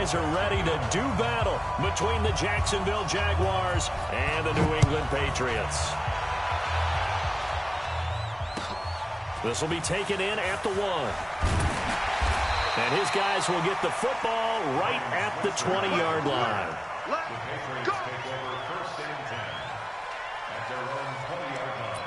guys are ready to do battle between the Jacksonville Jaguars and the New England Patriots. This will be taken in at the 1. And his guys will get the football right at the 20-yard line. Let's go. Take over first and 10 at their own 20-yard line.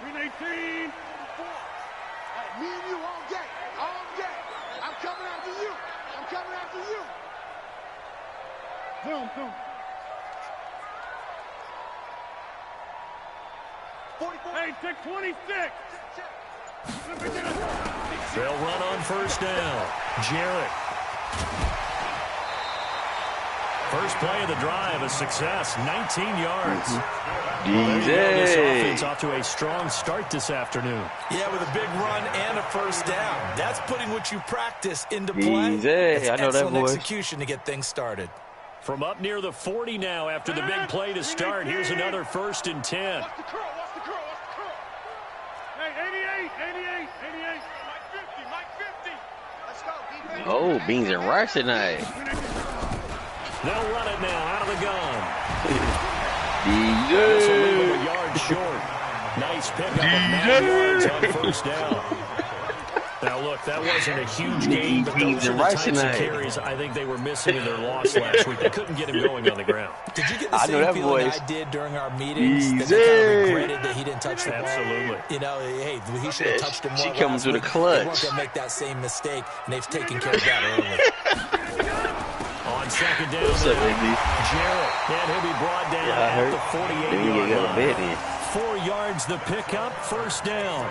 Green 18. Me and you all day. All day. I'm coming after you. I'm coming after you. Boom. 44. Hey, 626. They'll run on first down. Jarrett. First play of the drive, a success, 19 yards. This offense off to a strong start this afternoon. Yeah, with a big run and a first down. That's putting what you practice into play. Easy. I know that excellent voice. execution to get things started. From up near the 40 now after the big play to start, here's another 1st and 10. Watch the curl. Hey, 88. Mike 50. Let's go, defense. Oh, beans and rice tonight. They'll run it now out of the gun. DJ. This will leave him a yard short. Nice pickup of 9 yards on first down. Now, look, that wasn't a huge game, but those are the types of carries I think they were missing in their loss last week. They couldn't get him going on the ground. Did you get the same feeling I did during our meetings? That they kind of regretted that he didn't touch the ball? Absolutely. You know, hey, he should have touched him more. She comes with a clutch. They weren't going to make that same mistake, and they've taken care of that early. On second down, what's up, baby? Jarrett, and he'll be brought down at the 48-yard line. 4 yards the pickup, first down.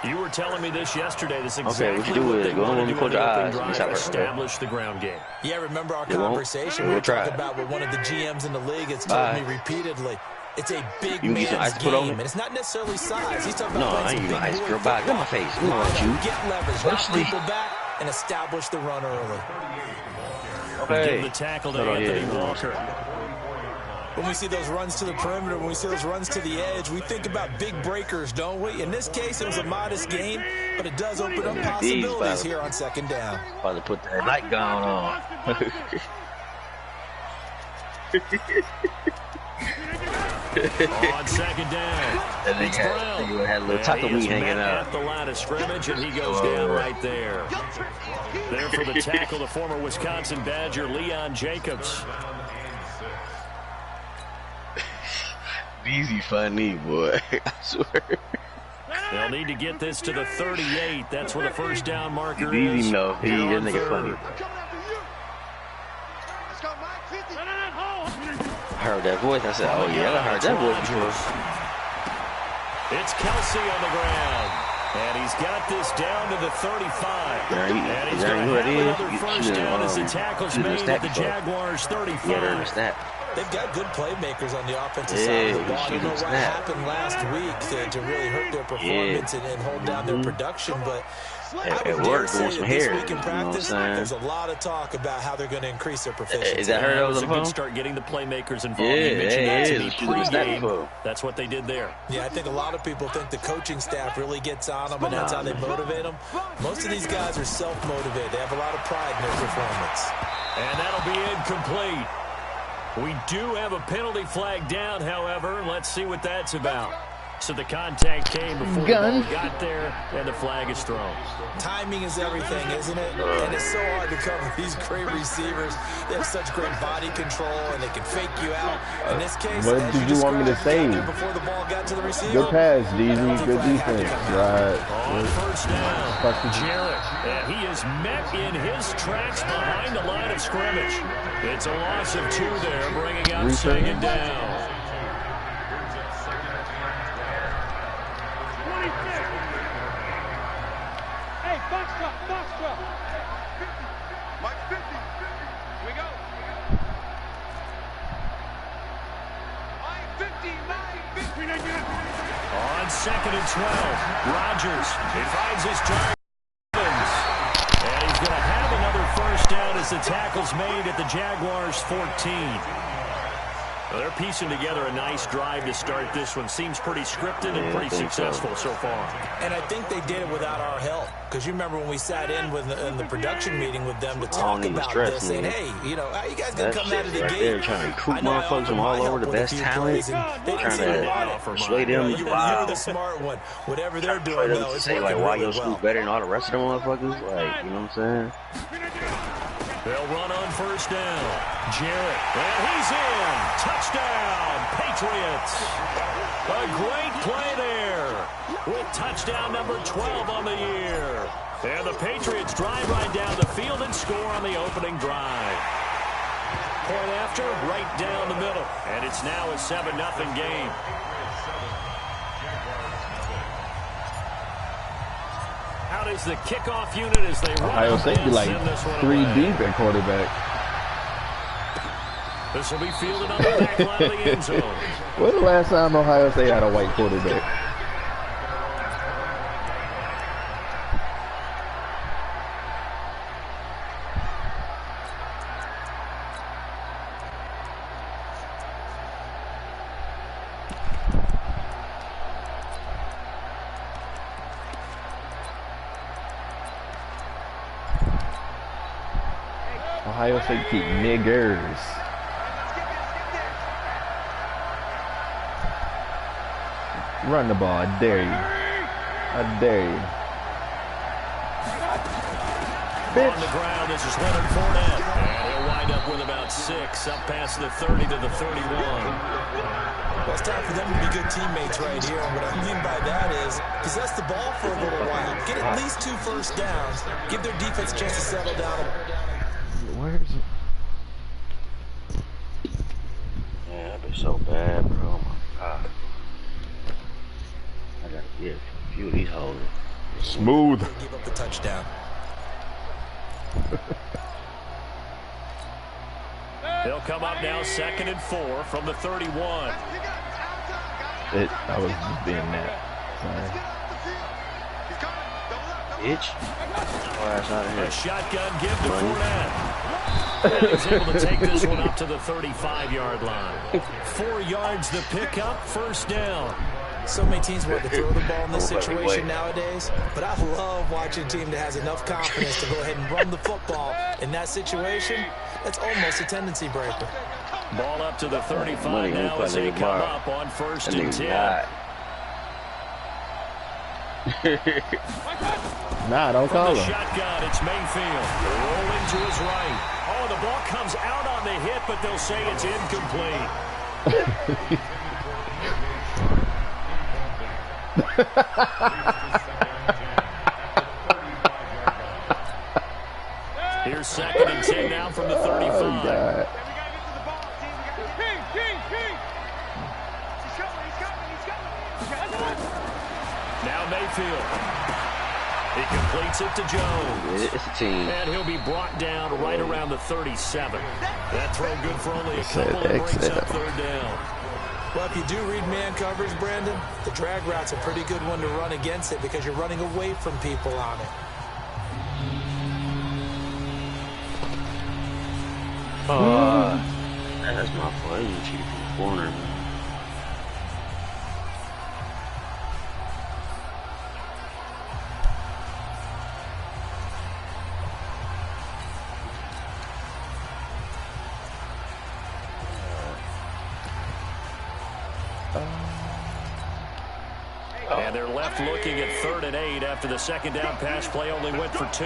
You were telling me this yesterday. This is exactly what you do is go home and close your eyes and establish the ground game. Yeah, remember our conversation? We were talking about what one of the GMs in the league has told me repeatedly. It's a big man's game, and it's not necessarily size. He's talking about playing some big boy football. Get my face. You know what you get leverage, knock people back, and establish the run early. Give the tackle to Anthony Walker. When we see those runs to the perimeter, when we see those runs to the edge, we think about big breakers, don't we? In this case, it was a modest game, but it does open up possibilities here on second down. Probably put that light gun on. On second down, it's Brown. You had a little taco meat hanging out at the line of scrimmage, and he goes down right there. There for the tackle, the former Wisconsin Badger, Leon Jacobs. Easy funny, boy. I swear. They'll need to get this to the 38. That's where the first down marker is. Easy, no. He is nigga funny. I heard that voice. I said, oh, yeah, I heard that voice before. It's Kelsey on the ground. And he's got this down to the 35. And he's going to have another first down as the tackle's made at the Jaguars' 35. Yeah, they've got good playmakers on the offensive side of the ball. I don't know what happened last week to really hurt their performance and hold down their production, but it worked. This week in practice, there's a lot of talk about how they're going to increase their proficiency. Is that her that was a good start getting the playmakers involved? You mentioned that to me pre-game. That's what they did there. Yeah, I think a lot of people think the coaching staff really gets on them, and that's how they motivate them. Most of these guys are self-motivated. They have a lot of pride in their performance. And that'll be incomplete. We do have a penalty flag down, however. Let's see what that's about. So the contact came before the ball got there, and the flag is thrown. Timing is everything, isn't it? And it's so hard to cover these great receivers. They have such great body control, and they can fake you out. In this case, what did you want me to say? Before the ball got to the receiver. Good pass, DZ. Good defense. Right. On first down, Jarrett. And he is met in his tracks behind the line of scrimmage. It's a loss of 2 there, bringing up second down. Mike 50. Here we go. Mike On 2nd and 12, Rodgers, he finds his target. And he's going to have another first down as the tackle's made at the Jaguars' 14. Well, they're piecing together a nice drive to start this one. Seems pretty scripted and pretty successful so far. And I think they did it without our help. Because you remember when we sat in the production meeting with them to talk about this, saying, hey, you know, how you guys going to come out of the right gate? there, trying to recruit motherfuckers from all over, the best talent, trying to persuade them to You're the smart one. Whatever they're doing, though, it's say, like, why your school better than all the rest of them motherfuckers? Like, you know what I'm saying? They'll run on first down. Jarrett, and he's in. Touchdown, Patriots. A great play there with touchdown number 12 on the year. And the Patriots drive right down the field and score on the opening drive. Point after, right down the middle. And it's now a 7-0 game. How does the kickoff unit as they run? Ohio State be like 3 deep at quarterback. This will be fielded on the back line of the end zone. When the last time Ohio State had a white quarterback? Ohio State keep niggers. Run the ball, I dare you. I dare you. On the ground, this is Leonard Fournette. And he'll wind up with about 6, up past the 30 to the 31. Well, it's time for them to be good teammates right here. And what I mean by that is possess the ball for a little while. Get at least 2 first downs. Give their defense a chance to settle down. Where's it? Man, I've been so bad, bro. Oh my god. I gotta get a few of these hoes. Smooth. Give up the touchdown. They'll come up now 2nd and 4 from the 31. I was just being that. Sorry. Bitch. Oh, that's not A here. shotgun give to Fournette. And he's able to take this one up to the 35-yard line. 4 yards the pickup, first down. So many teams want to throw the ball in this situation nowadays, but I love watching a team that has enough confidence to go ahead and run the football. In that situation, that's almost a tendency breaker. Ball up to the 35 now as they come up on 1st and 10. Nah, don't call From the him. shotgun, it's Mayfield. Rolling to his right. Oh, the ball comes out on the hit, but they'll say it's incomplete. Here's 2nd and 10 now from the 35. Oh, God. Now Mayfield. He completes it to Jones. It's a team. And he'll be brought down right around the 37. That throw good for only a couple and brings up 3rd down. Well, if you do read man coverage, Brandon, the drag route's a pretty good one to run against it because you're running away from people on it. That's my fault. You cheated from the corner, man. And they're left looking at 3rd and 8 after the 2nd down pass play only went for 2.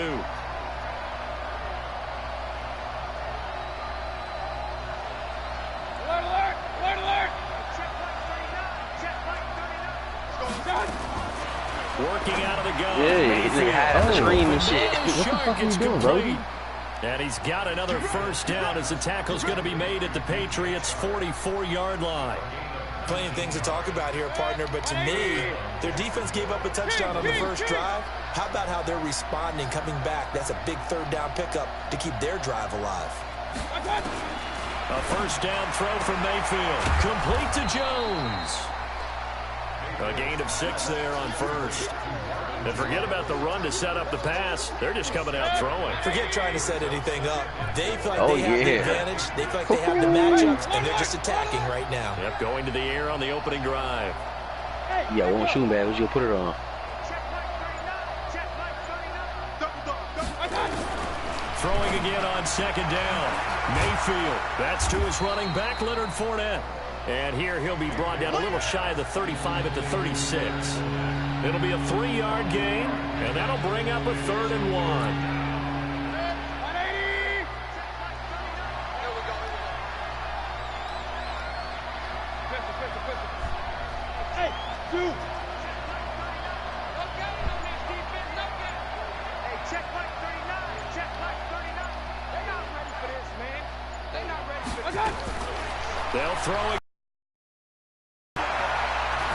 Working out of the gun. Yeah, he's like had a scream and shit. Shark are you gets doing, complete. Brody? And he's got another first down as the tackle's going to be made at the Patriots' 44-yard line. Plenty of things to talk about here, partner, but to me, their defense gave up a touchdown on the first drive. How about how they're responding, coming back? That's a big 3rd down pickup to keep their drive alive. A first down throw from Mayfield. Complete to Jones. A gain of 6 there on first. And forget about the run to set up the pass. They're just coming out throwing. Forget trying to set anything up. They feel like they have the advantage. They feel like they have the matchups, and they're just attacking right now. Yep, going to the air on the opening drive. Yeah, won't shoot bad. You'll put it on. Throwing again on second down. Mayfield. That's to his running back, Leonard Fournette. And here he'll be brought down a little shy of the 35 at the 36. It'll be a 3-yard gain, and that'll bring up a 3rd and 1. Hey, dude. Check like 39. Check like 39. They're not ready for this, man. They're not ready for this. They'll throw it.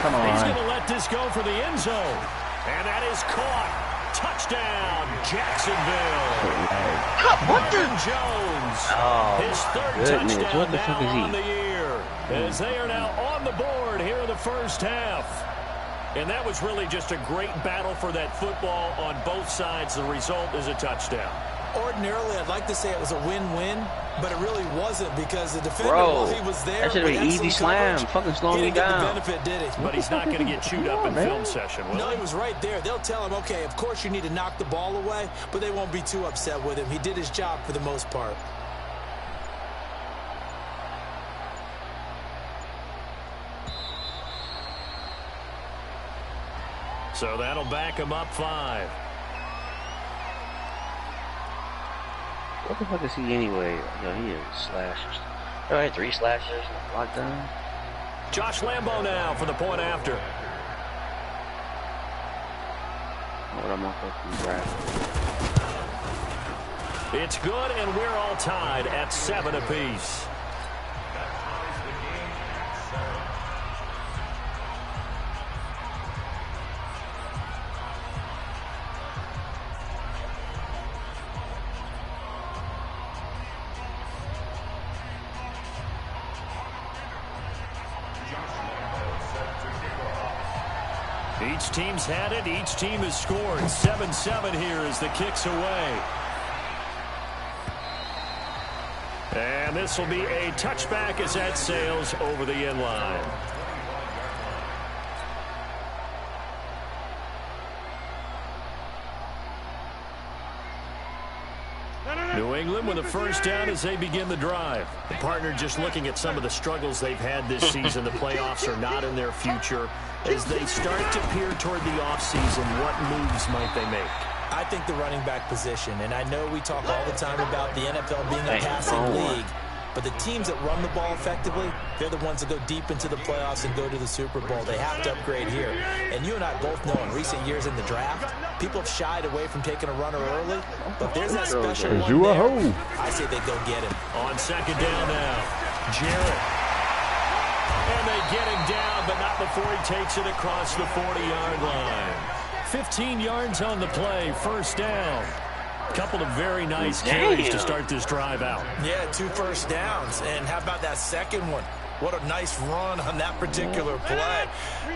Come on. He's going to let this go for the end zone. And that is caught. Touchdown, Jacksonville. Marvin Jones. Oh, his 3rd touchdown what the fuck is he? on the year. As they are now on the board here in the first half. And that was really just a great battle for that football on both sides. The result is a touchdown. Ordinarily, I'd like to say it was a win-win, but it really wasn't because the defender, while he was there, that should have been easy slam. Fucking slow me down. He didn't get the benefit, did he? But he's not going to get chewed up in film session, will No, he? he was right there. They'll tell him, okay, of course you need to knock the ball away, but they won't be too upset with him. He did his job for the most part. So that'll back him up 5. What the fuck is he anyway? Yo, he is slashers. All right, 3 slashers, lockdown. Josh Lambo now for the point after. What am I fucking grabbing? It's good, and we're all tied at 7 apiece. Each team's had it. Each team has scored. 7-7 here as the kick's away. And this will be a touchback as that sails over the end line. New England with a first down as they begin the drive. The partner just looking at some of the struggles they've had this season. The playoffs are not in their future. As they start to peer toward the offseason, what moves might they make? I think the running back position, and I know we talk all the time about the NFL being a passing league, but the teams that run the ball effectively, they're the ones that go deep into the playoffs and go to the Super Bowl. They have to upgrade here. And you and I both know in recent years in the draft, people have shied away from taking a runner early, but there's that special one there. I say they go get him. On second down now, Jarrett. And they get him down, but not before he takes it across the 40-yard line. 15 yards on the play, first down. Couple of very nice carries to start this drive out. Yeah, 2 first downs. And how about that second one? What a nice run on that particular play.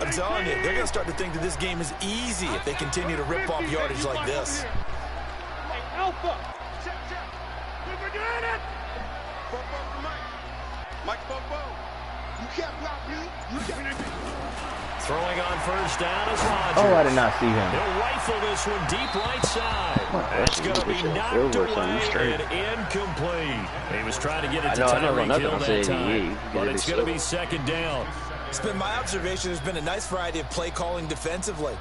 I'm telling you, they're going to start to think that this game is easy if they continue to rip off yardage like this. Hey, Alpha. Check. We're doing it. Mike Bobo. You can't block me. You can't. Throwing on first down is Rodgers. Oh, I did not see him. He'll rifle this one deep right side. That's going to be knocked away and incomplete. He was trying to get it to Tyreek Hill that time, but it's going to be second down. It's been my observation there's been a nice variety of play calling defensively.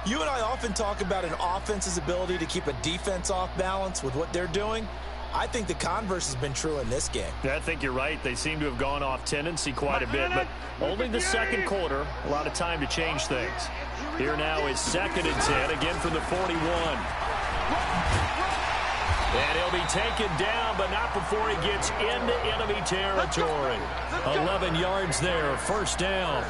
You and I often talk about an offense's ability to keep a defense off balance with what they're doing. I think the converse has been true in this game. I think you're right. They seem to have gone off tendency quite a bit, but only the second quarter. A lot of time to change things. Here now is 2nd and 10, again from the 41. And he'll be taken down, but not before he gets into enemy territory. 11 yards there, first down.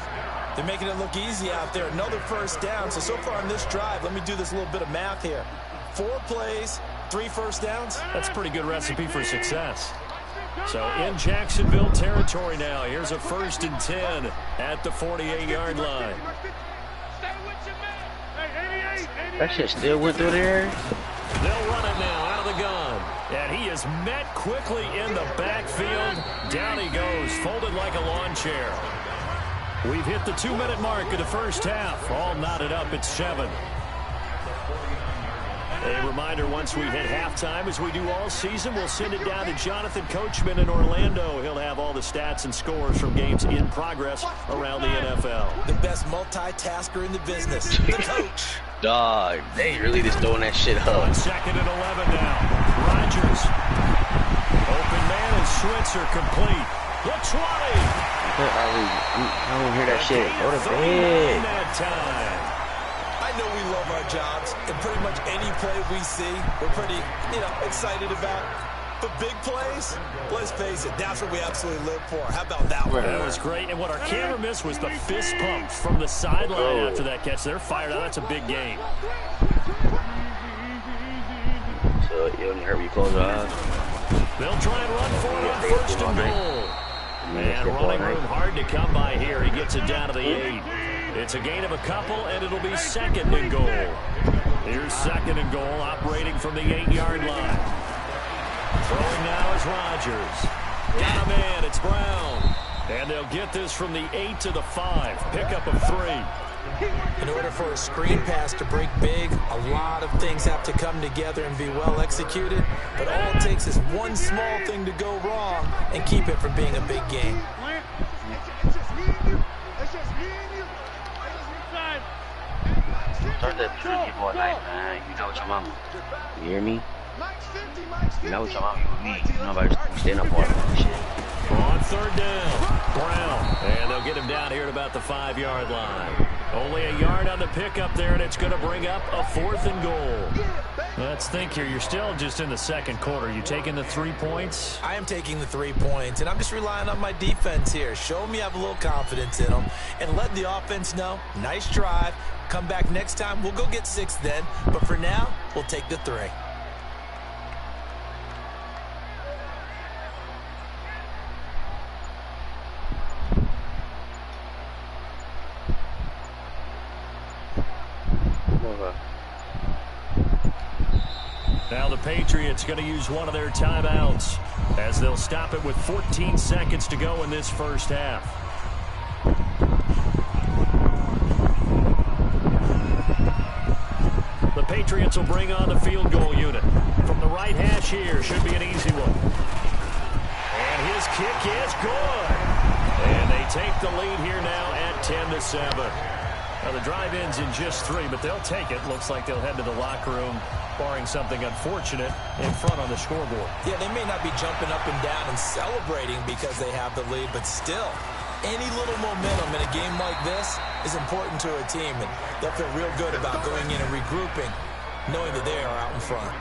They're making it look easy out there. Another first down. So far on this drive, let me do this little bit of math here. 4 plays, 3 first downs. That's a pretty good recipe for success. So in Jacksonville territory now. Here's a 1st and 10 at the 48-yard line. That shit still went through there. They'll run it now out of the gun. And he is met quickly in the backfield. Down he goes, folded like a lawn chair. We've hit the 2-minute mark of the first half. All knotted up at 7. A reminder, once we hit halftime, as we do all season, we'll send it down to Jonathan Coachman in Orlando. He'll have all the stats and scores from games in progress around the NFL. The best multitasker in the business, the coach. Dog, they really just throwing that shit up. 1 second and 11 now. Rodgers. Open man and Switzer complete. The 20. I don't hear that shit. Go to bed. That time. I know we love our jobs, and pretty much any play we see, we're pretty, excited about. But big plays, let's face it, that's what we absolutely live for. How about that one? That was great. And what our camera missed was the fist pump from the sideline after that catch. They're fired out. That's a big game. So it only hurt when you close your eyes. They'll try and run for it on 1st and goal. And running room hard to come by here. He gets it down to the 8. It's a gain of a couple, and it'll be 2nd and goal. Here's 2nd and goal, operating from the 8-yard line. Throwing now is Rodgers. Got a man, it's Brown. And they'll get this from the 8 to the 5. Pickup of 3. In order for a screen pass to break big, a lot of things have to come together and be well executed. But all it takes is one small thing to go wrong and keep it from being a big game. Start that true people at night, man. You know what your mama. You hear me? You know what your mama with me. You know about staying up all that shit. On 3rd down, Brown. And they'll get him down here at about the 5-yard line. Only a yard on the pickup there, and it's going to bring up a 4th and goal. Let's think here. You're still just in the 2nd quarter. You taking the 3 points? I am taking the 3 points, and I'm just relying on my defense here. Show me I have a little confidence in them, and let the offense know, nice drive. Come back next time. We'll go get 6 then, but for now, we'll take the 3. Now the Patriots going to use one of their timeouts as they'll stop it with 14 seconds to go in this first half. The Patriots will bring on the field goal unit. From the right hash here, should be an easy one. And his kick is good. And they take the lead here now at 10-7. Now the drive ends in just 3, but they'll take it. Looks like they'll head to the locker room, barring something unfortunate, in front on the scoreboard. Yeah, they may not be jumping up and down and celebrating because they have the lead, but still, any little momentum in a game like this is important to a team, and they'll feel real good about going in and regrouping, knowing that they are out in front.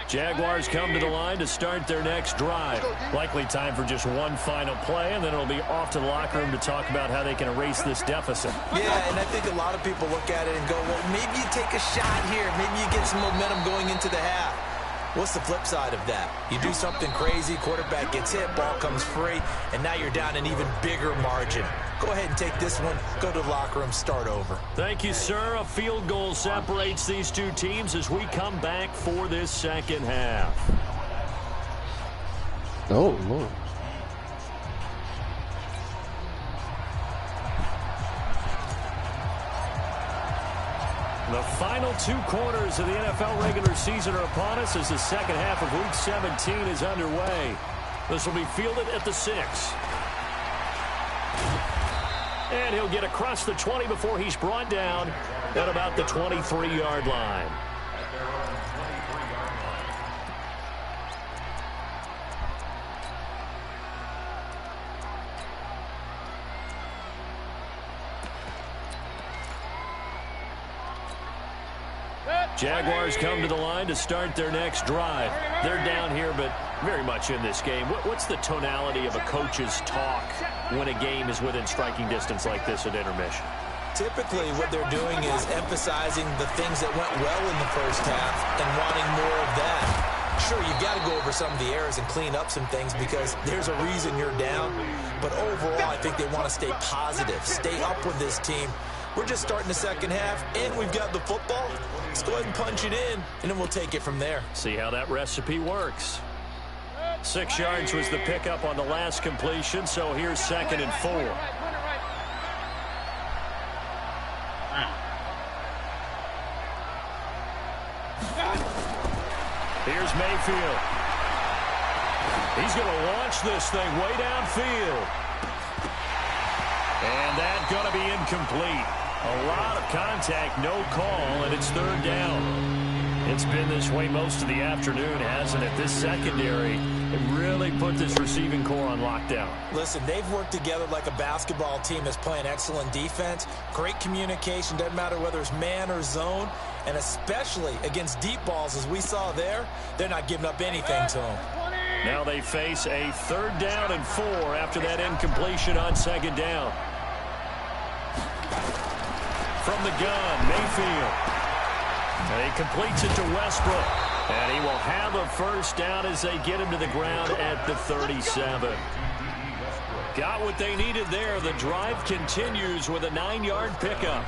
Jaguars come to the line to start their next drive. Likely time for just one final play, and then it'll be off to the locker room to talk about how they can erase this deficit. Yeah, and I think a lot of people look at it and go, well, maybe you take a shot here. Maybe you get some momentum going into the half. What's the flip side of that? You do something crazy, quarterback gets hit, ball comes free, and now you're down an even bigger margin. Go ahead and take this one, go to the locker room, start over. Thank you, sir. A field goal separates these two teams as we come back for this second half. Oh, Lord. The final 2 quarters of the NFL regular season are upon us as the second half of Week 17 is underway. This will be fielded at the 6. And he'll get across the 20 before he's brought down at about the 23-yard line. Jaguars come to the line to start their next drive. They're down here, but very much in this game. What's the tonality of a coach's talk when a game is within striking distance like this at intermission? Typically, what they're doing is emphasizing the things that went well in the first half and wanting more of that. Sure, you've got to go over some of the errors and clean up some things because there's a reason you're down. But overall, I think they want to stay positive, stay up with this team. We're just starting the second half, and we've got the football. Let's go ahead and punch it in, and then we'll take it from there. See how that recipe works. 6 yards was the pickup on the last completion, so here's 2nd and 4. Here's Mayfield. He's going to launch this thing way downfield. And that's going to be incomplete. A lot of contact, no call, and it's 3rd down. It's been this way most of the afternoon, hasn't it? This secondary, it really put this receiving core on lockdown. Listen, they've worked together like a basketball team that's playing excellent defense. Great communication, doesn't matter whether it's man or zone. And especially against deep balls, as we saw there, they're not giving up anything to them. Now they face a 3rd down and 4 after that incompletion on 2nd down. From the gun, Mayfield. And he completes it to Westbrook. And he will have a 1st down as they get him to the ground at the 37. Got what they needed there. The drive continues with a 9-yard pickup.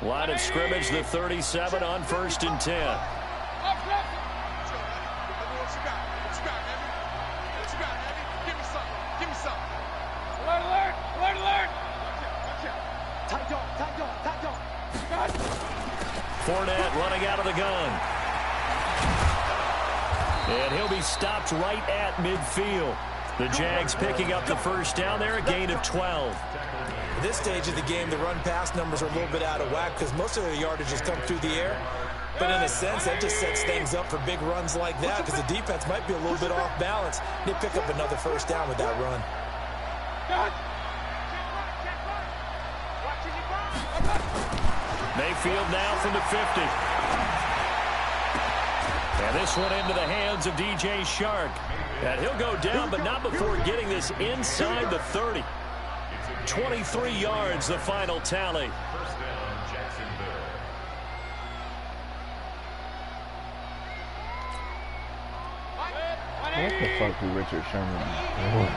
Line of scrimmage, the 37 on 1st and 10. Fournette running out of the gun. And he'll be stopped right at midfield. The Jags picking up the 1st down there, a gain of 12. At this stage of the game, the run-pass numbers are a little bit out of whack because most of their yardage has come through the air. But in a sense, that just sets things up for big runs like that because the defense might be a little bit off balance. They pick up another 1st down with that run. Mayfield now from the 50. And this one into the hands of DJ Chark. And he'll go down, but not before getting this inside the 30. 23 yards, the final tally. 1st down, Jacksonville. What the fuck did Richard Sherman do?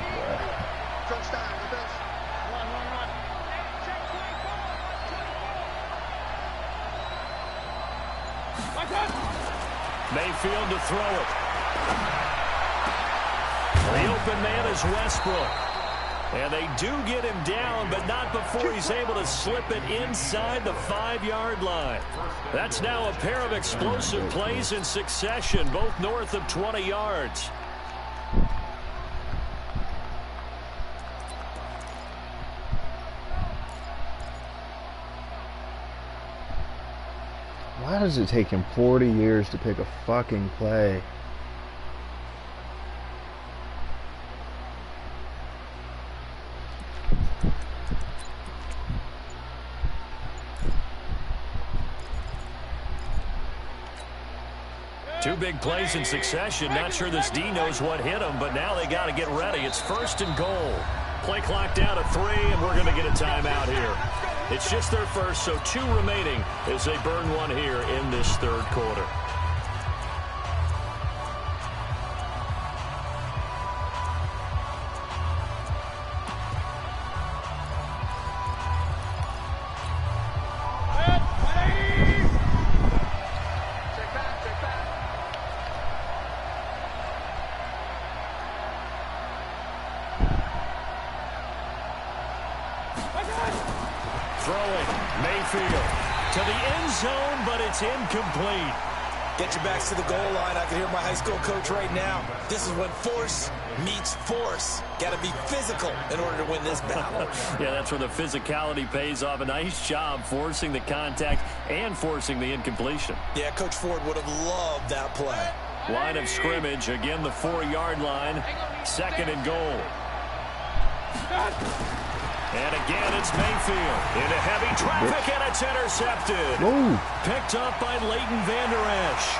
Mayfield to throw it. The open man is Westbrook. And they do get him down, but not before he's able to slip it inside the 5-yard line. That's now a pair of explosive plays in succession, both north of 20 yards. Why does it take him 40 years to pick a fucking play? Two big plays in succession. Not sure this D knows what hit him, but now they got to get ready. It's 1st and goal. Play clock down to 3, and we're going to get a timeout here. It's just their first, so 2 remaining as they burn one here in this 3rd quarter. Throwing, Mayfield to the end zone, but it's incomplete. Get your backs to the goal line. I can hear my high school coach right now. This is when force meets force. Got to be physical in order to win this battle. Yeah, that's where the physicality pays off. A nice job forcing the contact and forcing the incompletion. Yeah, Coach Ford would have loved that play. Line of scrimmage, again the 4-yard line, 2nd and goal. And again, it's Mayfield into heavy traffic, and it's intercepted. Ooh. Picked up by Leighton Vander Esch.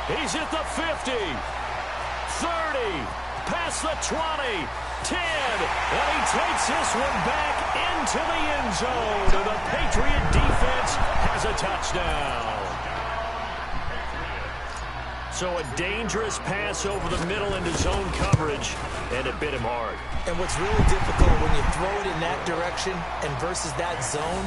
He's at the 50, 30, past the 20, 10, and he takes this one back into the end zone. And the Patriot defense has a touchdown. So a dangerous pass over the middle into zone coverage, and it bit him hard. And what's really difficult when you throw it in that direction and versus that zone,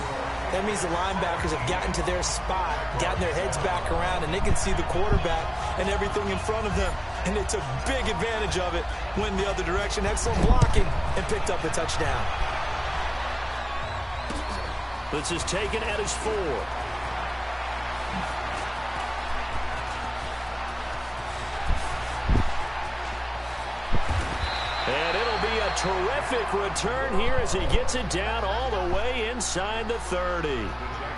that means the linebackers have gotten to their spot, gotten their heads back around, and they can see the quarterback and everything in front of them. And they took big advantage of it, went the other direction, excellent blocking, and picked up the touchdown. This is taken at his 4. And it'll be a terrific return here as he gets it down all the way inside the 30.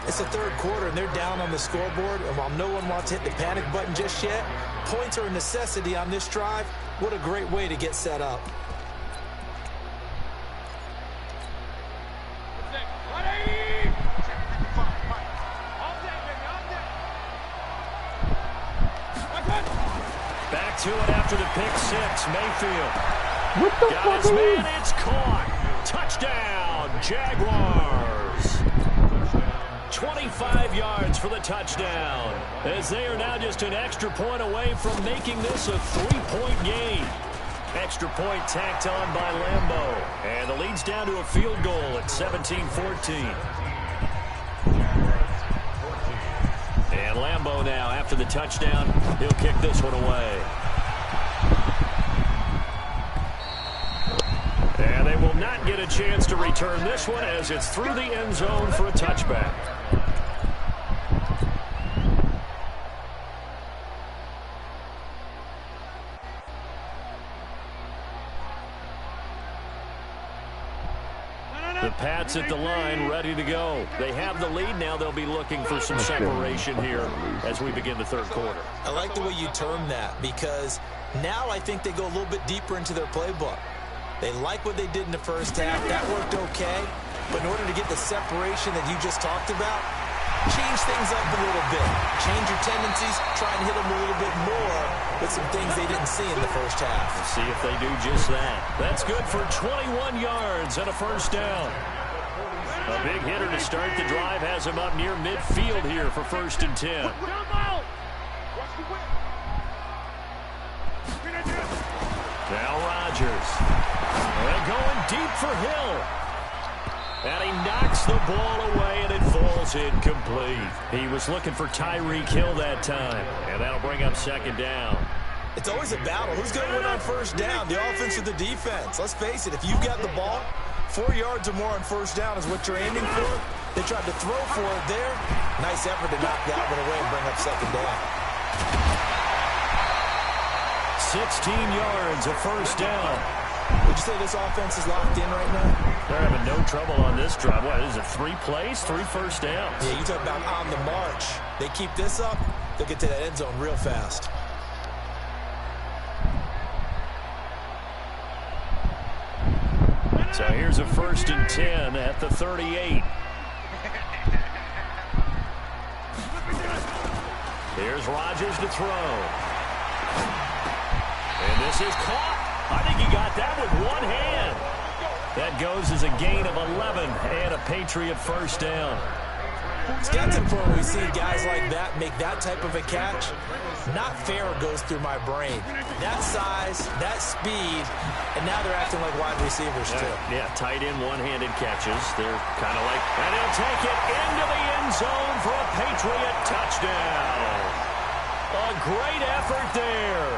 It's the 3rd quarter, and they're down on the scoreboard. And while no one wants to hit the panic button just yet, points are a necessity on this drive. What a great way to get set up. Back to it after the pick 6, Mayfield. What the Got fuck? his man, it's caught. Touchdown, Jaguars. 25 yards for the touchdown, as they are now just an extra point away from making this a 3-point game. Extra point tacked on by Lambeau, and the lead's down to a field goal at 17-14. And Lambeau now, after the touchdown, he'll kick this one away. And they will not get a chance to return this one as it's through the end zone for a touchback. The Pats at the line, ready to go. They have the lead now. They'll be looking for some separation here as we begin the 3rd quarter. I like the way you term that, because now I think they go a little bit deeper into their playbook. They like what they did in the first half. That worked okay. But in order to get the separation that you just talked about, change things up a little bit. Change your tendencies. Try and hit them a little bit more with some things they didn't see in the first half. We'll see if they do just that. That's good for 21 yards and a 1st down. A big hitter to start the drive has him up near midfield here for 1st and 10. Now Rodgers. And going deep for Hill. And he knocks the ball away, and it falls incomplete. He was looking for Tyreek Hill that time, and that'll bring up 2nd down. It's always a battle. Who's going to win on 1st down, the offense or the defense? Let's face it, if you've got the ball, 4 yards or more on 1st down is what you're aiming for. They tried to throw for it there. Nice effort to knock that one away and bring up 2nd down. 16 yards, a 1st down. Would you say this offense is locked in right now? They're having no trouble on this drive. What is it, 3 plays, 3 1st downs? Yeah, you talk about on the march. They keep this up, they'll get to that end zone real fast. So here's a 1st and 10 at the 38. Here's Rodgers to throw. And this is caught. I think he got that with one hand. That goes as a gain of 11 and a Patriot 1st down. It's got to the point where we see guys like that make that type of a catch. Not fair goes through my brain. That size, that speed, and now they're acting like wide receivers too. Yeah, tight end one-handed catches. They're kind of like, and he'll take it into the end zone for a Patriot touchdown. A great effort there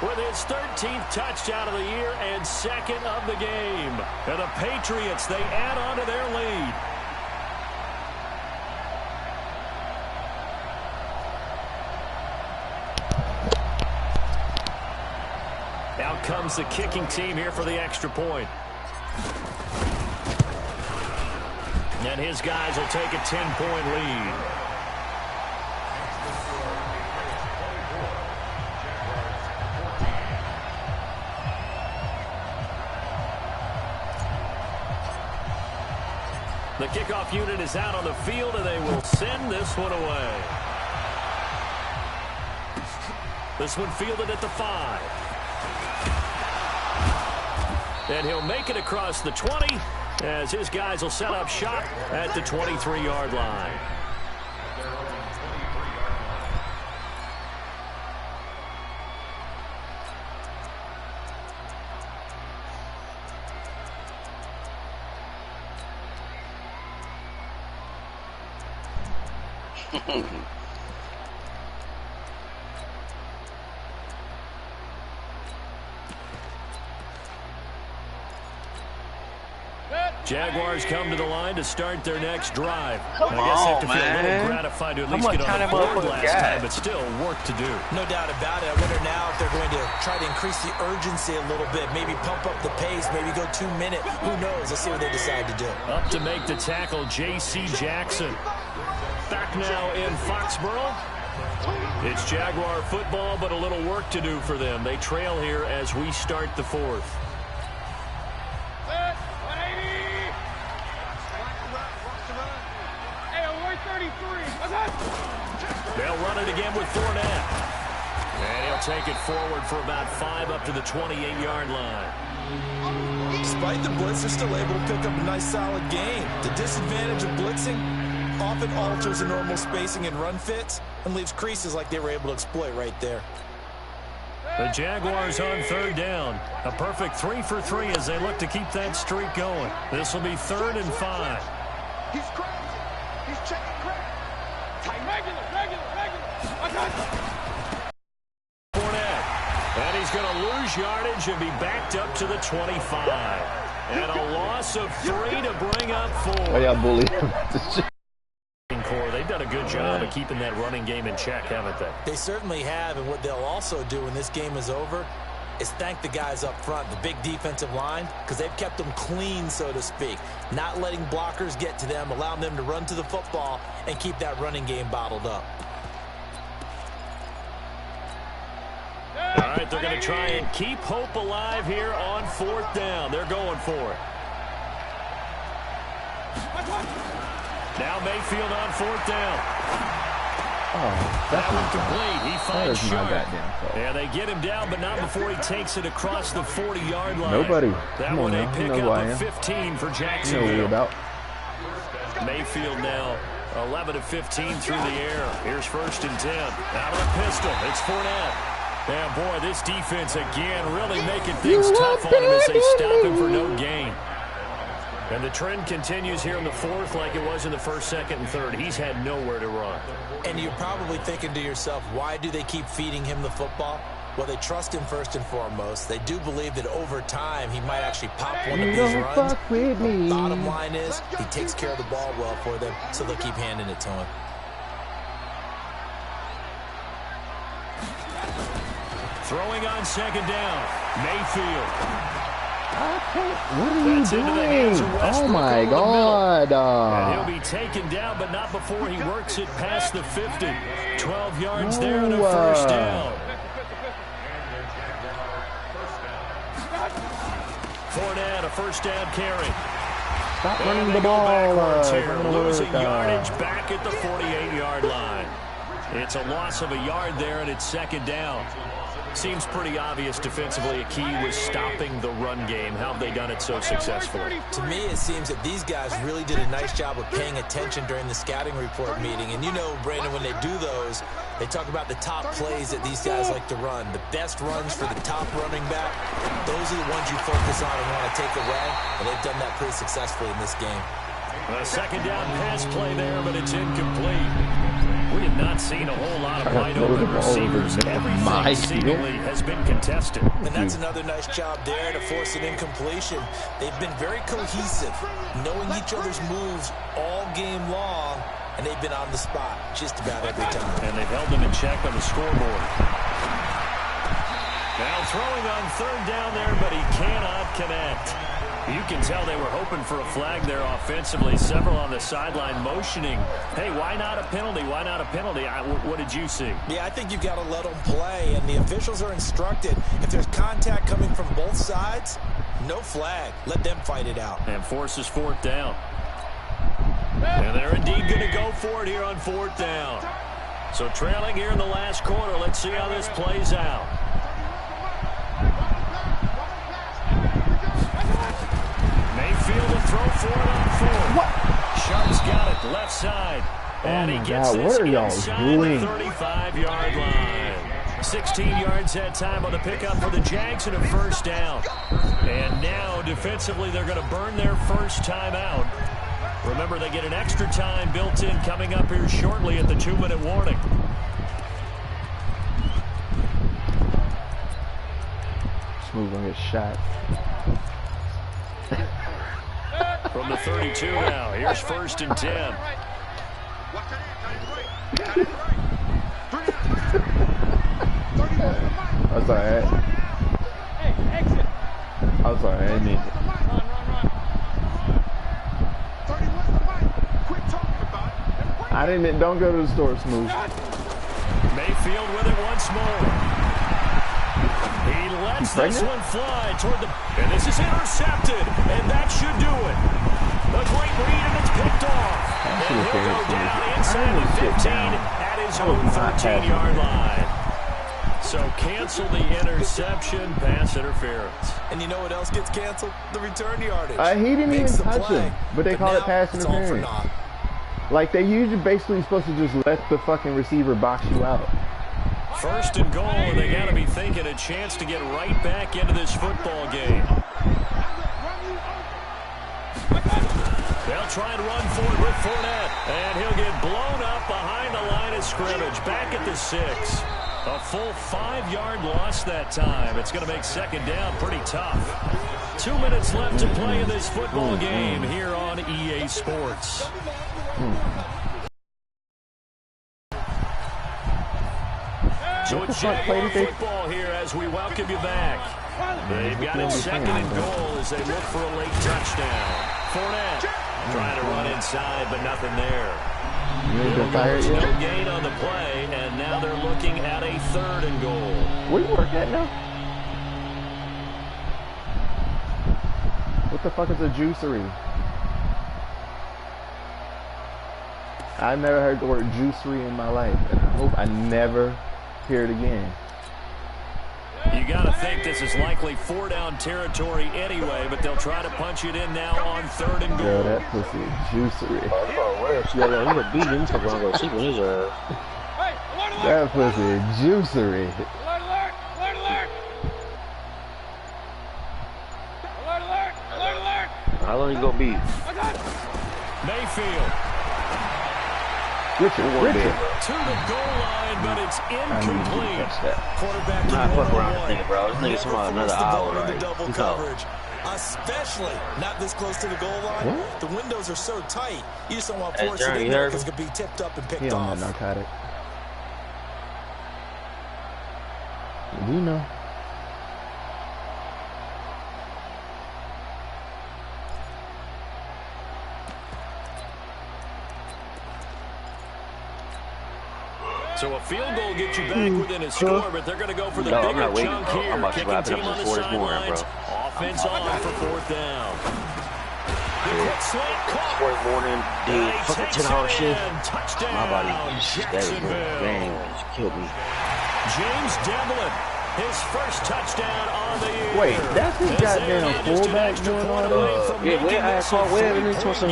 with his 13th touchdown of the year and 2nd of the game. And the Patriots, they add on to their lead. comes the kicking team here for the extra point. And his guys will take a 10-point lead. The kickoff unit is out on the field, and they will send this one away. This one fielded at the 5. And he'll make it across the 20 as his guys will set up shop at the 23-yard line. Jaguars come to the line to start their next drive. I guess they have to feel a little gratified to at least get on the board last time, but still work to do. No doubt about it. I wonder now if they're going to try to increase the urgency a little bit, maybe pump up the pace, maybe go 2 minutes. Who knows? Let's see what they decide to do. Up to make the tackle, J.C. Jackson. Back now in Foxborough. It's Jaguar football, but a little work to do for them. They trail here as we start the 4th. They'll run it again with Fournette. And he'll take it forward for about 5 up to the 28-yard line. Despite the blitz, they're still able to pick up a nice solid gain. The disadvantage of blitzing often alters the normal spacing and run fits and leaves creases like they were able to exploit right there. The Jaguars on 3rd down. A perfect 3 for 3 as they look to keep that streak going. This will be 3rd and 5. He's crazy. He's checking crazy. Regular. Fournette. And he's going to lose yardage and be backed up to the 25. And a loss of 3 to bring up 4. Oh, yeah, bully. They've done a good job of keeping that running game in check, haven't they? They certainly have, and what they'll also do when this game is over is thank the guys up front, the big defensive line, because they've kept them clean, so to speak. Not letting blockers get to them, allowing them to run to the football and keep that running game bottled up. All right, they're going to try and keep hope alive here on 4th down. They're going for it. Now Mayfield on 4th down. Oh, that's not complete. He finds Sharp. Yeah, they get him down, but not before he takes it across the 40-yard line. Nobody. That one they pick up a 15 for Jacksonville. About. Mayfield now 11 of 15 through the air. Here's 1st and 10. Out of the pistol. It's Fournette. Yeah, boy, this defense again really making things tough on him as they stop him for no gain. And the trend continues here in the 4th like it was in the 1st, 2nd, and 3rd. He's had nowhere to run. And you're probably thinking to yourself, why do they keep feeding him the football? Well, they trust him first and foremost. They do believe that over time he might actually pop one of these runs. The bottom line is he takes care of the ball well for them, so they'll keep handing it to him. Throwing on 2nd down, Mayfield. What are you doing? Oh, my God. And he'll be taken down, but not before he works it past the 50. 12 yards there and a 1st down. Fournette, a 1st down carry. Stop running the ball. Losing yardage back at the 48-yard line. It's a loss of a yard there, and it's 2nd down. Seems pretty obvious defensively a key was stopping the run game. How have they done it so successfully? To me, it seems that these guys really did a nice job of paying attention during the scouting report meeting. And you know, Brandon, when they do those, they talk about the top plays that these guys like to run. The best runs for the top running back, those are the ones you focus on and want to take away. And they've done that pretty successfully in this game. A 2nd down pass play there, but it's incomplete. We have not seen a whole lot of wide-open receivers. Everything seemingly has been contested. And that's another nice job there to force an incompletion. They've been very cohesive, knowing each other's moves all game long, and they've been on the spot just about every time. And they've held them in check on the scoreboard. Now throwing on third down there, but he cannot connect. You can tell they were hoping for a flag there offensively. Several on the sideline motioning, hey, why not a penalty? Why not a penalty? What did you see? Yeah, I think you've got to let them play, and the officials are instructed. If there's contact coming from both sides, no flag. Let them fight it out. And forces fourth down. And they're indeed going to go for it here on fourth down. So trailing here in the last quarter. Let's see how this plays out. Mayfield will throw for it on fourth. What? Sharp's got it left side. And he gets this inside the 35-yard line. 16 yards that time on the pickup for the Jags and a first down. And now defensively they're going to burn their first timeout. Remember, they get an extra time built in coming up here shortly at the 2-minute warning. Smooth on his shot. From the 32 now, here's first and 10. I'm sorry. I'm sorry, I didn't mean it. Don't go to the store, Smooth. Mayfield with it once more. He lets this one fly toward the... And this is intercepted, and that should do it. A great read, and it's picked off. And he'll go down inside the 15 at his own 13-yard line. So cancel the interception, pass interference. And you know what else gets canceled? The return yardage. He didn't even touch him, but they call it pass interference. Like, they usually basically supposed to just let the fucking receiver box you out. First and goal, and they got to be thinking a chance to get right back into this football game. They'll try and run forward with Fournette, and he'll get blown up behind the line of scrimmage, back at the 6. A full 5-yard loss that time. It's going to make second down pretty tough. 2 minutes left to play in this football game here on EA Sports. So it's Jaguar football here as we welcome you back. They've got it second and goal as they look for a late touchdown. Fournette trying to run inside, but nothing there. No gain on the play, and now they're looking at a third and goal. Where do you work at now? What the fuck is a juicery? I've never heard the word juicery in my life, and I hope I never hear it again. You got to think this is likely 4-down territory anyway, but they'll try to punch it in now on third and goal. Yo, that pussy juicery. Yeah, he would beat him. He's going to go sleep on his ass. That pussy juicery. Alert, alert, alert, alert, alert, alert, alert. How long you going to be? Mayfield. Richard. To the goal line, but it's incomplete. Quarterback I fuck around this nigga, bro. This nigga's about another hour, right? Double coverage. Especially not this close to the goal line. What? The windows are so tight. You just don't want to force it in there because it could be tipped up and picked off. He on that narcotic. You know. So a field goal gets you back within a score, but they're going to go for the bigger chunk here. I'm about to wrap it up before this morning, bro. Offense on for fourth down. Fourth morning, dude, fucking 10-hour shift. My body, that just killed me. James Devlin, his first touchdown on the year. Wait, that's his goddamn fullback doing all that? Yeah, I caught Webb and then told some.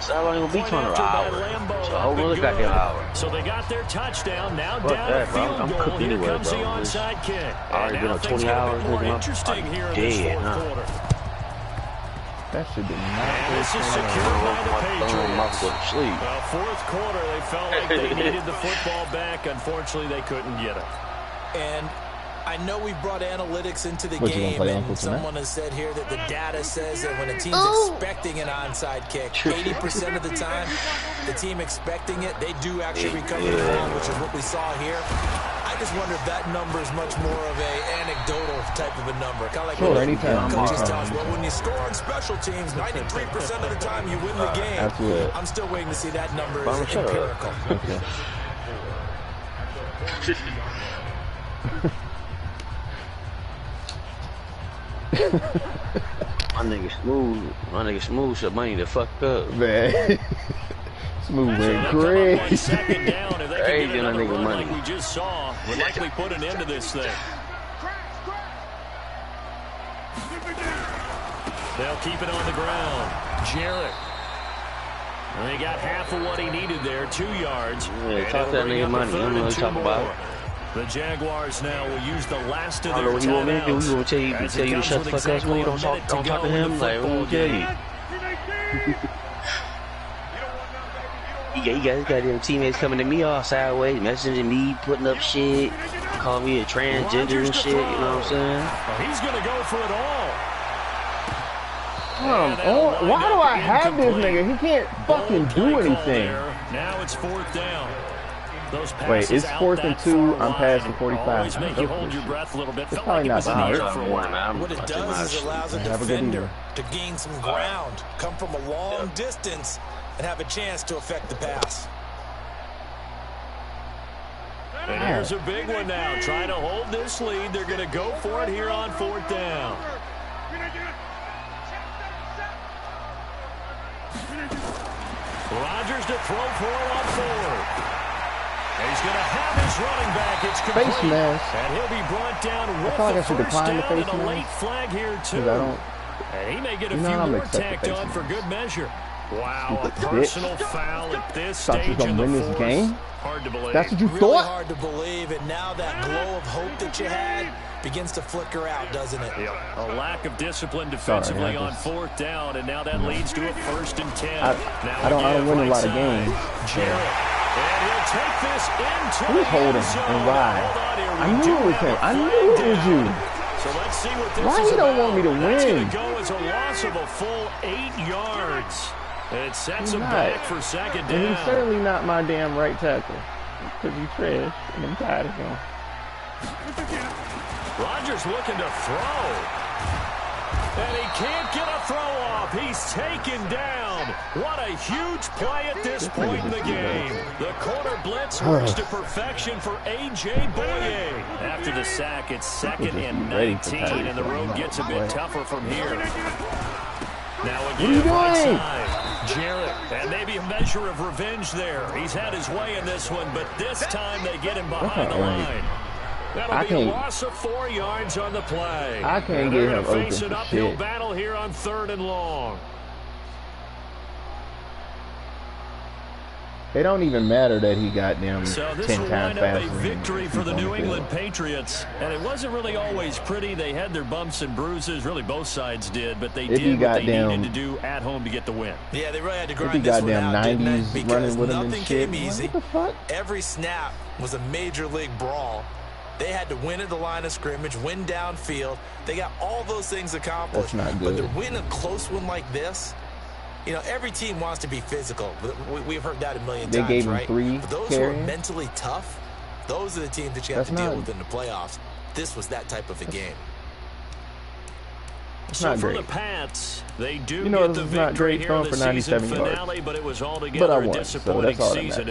How long it gonna be 200 an hour? So a whole nother goddamn hour. So they got their touchdown. Now down a field goal. Here comes the onside kick. I already been on 20 hours. More interesting here in this fourth quarter. That should be not. And this is secured by the Patriots. Fourth quarter, they felt like they needed the football back. Unfortunately, they couldn't get it. And I know we brought analytics into the game, and someone has said here that the data says that when a team's expecting an onside kick, 80% of the time, the team expecting it, they do actually recover the ball, which is what we saw here. I just wonder if that number is much more of a anecdotal type of a number. Kind of like anytime. Coaches tell us, well, when you score on special teams, 93% of the time you win the game. Absolutely. I'm still waiting to see that number is empirical. Okay. My nigga smooth, so money to fuck up. Man. Smooth and crazy. Crazy on a nigga money. Like we just saw, would likely put an end to this thing. They'll keep it on the ground. Jarrett. And he got half of what he needed there, 2 yards. Yeah, talk that nigga money. You don't know what you're talking about. The Jaguars now will use the last of I their don't know what you want me to do. We gonna tell you to shut the fuck up when you don't talk to him. Like, what we tell you? He got his goddamn teammates coming to me all sideways, messaging me, putting up shit, calling me a transgender and shit, you know what I'm saying? Well, he's going to go for it all. Why do I have this nigga? He can't fucking do anything. Now it's 4th down. Those wait, it's 4th and 2. I'm passing 45. Always make you hold your breath a little bit. It's probably not bad. What it does is it allows a defender to gain some ground, come from a long distance, and have a chance to affect the pass. And here's a big one now. Trying to hold this lead. They're going to go for it here on 4th down. Rodgers to throw for it on 4th. He's going to have his running back. It's complete. Face mask. And he'll be brought down with I the should first decline the down face and a late mask. flag here, too. And he may get a few more tacked on for good measure. Wow, a personal foul at this stage in the fourth. Game? Hard to believe. That's what you really thought? Hard to believe, and now that glow of hope that you had begins to flicker out, doesn't it? Yeah. A lack of discipline defensively on 4th down, and now that leads to a 1st and 10. I don't win a lot of games. Jarrett. And he'll take this into Who's holding and why? I knew it was him. I knew it was you. So let's see what this why is he don't about. want me to That's win? going to go as a loss of a full 8 yards. It sets him back for 2nd down. And he's certainly not my damn right tackle. Because he's trash, and I'm tired of him. Rodgers looking to throw. And he can't get a throw off. He's taken down. What a huge play at this point in the game. The corner blitz works to perfection for A.J. Boye. After the sack, it's 2nd and 19, and the road gets a bit tougher from here. Now again, right side. Jarrett, and maybe a measure of revenge there. He's had his way in this one, but this time they get him behind the line. That'll be a loss of 4 yards on the play. I can't get him open. Face an uphill battle here on 3rd and long. It don't even matter that he got them 10 So this will times wind up faster. a victory for the New England Patriots. And it wasn't really always pretty. They had their bumps and bruises. Really, both sides did. But they did what they needed to do at home to get the win. Yeah, they really had to grind this one out, didn't they? Because nothing came easy. What the fuck? Every snap was a major league brawl. They had to win at the line of scrimmage, win downfield. They got all those things accomplished. That's not good. But to win a close one like this, you know, every team wants to be physical. We've heard that a million times, gave him right? 3 But those carries. who are mentally tough, those are the teams that you have to deal with in the playoffs. This was that type of a game. So for the Pats, they do you know, get the it's not victory great here throwing in the for 97 season yards. finale, but it was But I altogether a won, so disappointing that's all that season. matters.